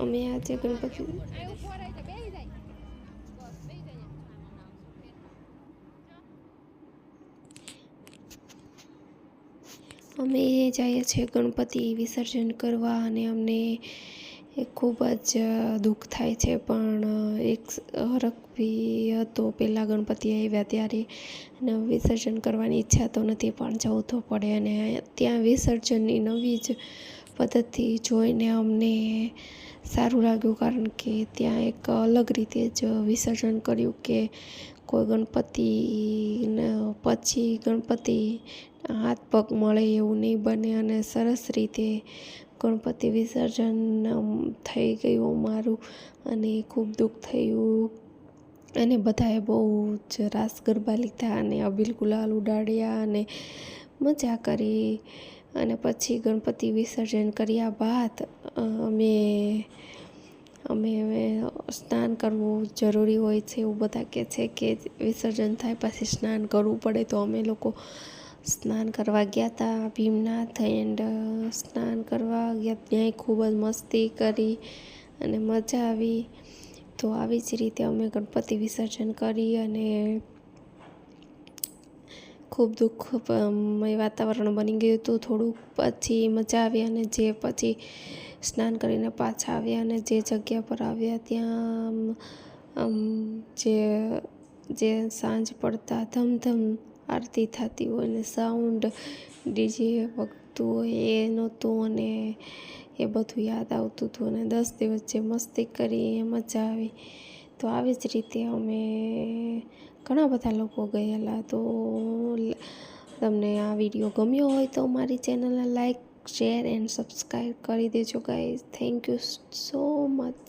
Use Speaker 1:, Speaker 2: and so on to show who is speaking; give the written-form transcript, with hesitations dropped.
Speaker 1: અમે આજે ગણપતિ અમે જઈએ છીએ ગણપતિ વિસર્જન કરવા અને અમને ખૂબ જ દુઃખ થાય છે, પણ એક હરખ બી હતો પહેલાં ગણપતિ આવ્યા ત્યારે, અને વિસર્જન કરવાની ઈચ્છા તો નથી પણ જવું તો પડે. અને ત્યાં વિસર્જનની નવી જ પદ્ધતિ જોઈને અમને સારું લાગ્યું, કારણ કે ત્યાં એક અલગ રીતે જ વિસર્જન કર્યું કે કોઈ ગણપતિને પછી ગણપતિ હાથ પગ મળે એવું નહીં બને, અને સરસ રીતે ગણપતિ વિસર્જન થઈ ગયું મારું, અને ખૂબ દુઃખ થયું. અને બધાએ બહુ જ રાસ ગરબા લીધા અને અબીલ ગુલાલ ઉડાડ્યા અને મજા કરી. અને પછી ગણપતિ વિસર્જન કર્યા બાદ અમે સ્નાન કરવું જરૂરી હોય છે એવું બધા કહે છે કે વિસર્જન થાય પછી સ્નાન કરવું પડે. તો અમે લોકો સ્નાન કરવા ગયા હતા ભીમનાથ, એન્ડ સ્નાન કરવા ગયા ત્યાંય ખૂબ જ મસ્તી કરી અને મજા આવી. તો આવી જ રીતે અમે ગણપતિ વિસર્જન કરી અને ખૂબ દુઃખમય વાતાવરણ બની ગયું હતું. થોડુંક પછી મજા આવી, અને જે પછી સ્નાન કરીને પાછા આવ્યા અને જે જગ્યા પર આવ્યા ત્યાં જે સાંજ પડતા ધમધમ આરતી થતી હોય ને સાઉન્ડ ડીજે વગતું હોય એ નહોતું, અને એ બધું યાદ આવતું હતું. અને 10 દિવસ જે મસ્તી કરી એ મજા આવી. તો આવી જ રીતે અમે ઘણા બધા લોકો ગયેલા. તો તમને આ વિડીયો ગમ્યો હોય તો મારી ચેનલને લાઈક, શેર એન્ડ સબસ્ક્રાઈબ કરી દેજો guys. Thank you so much.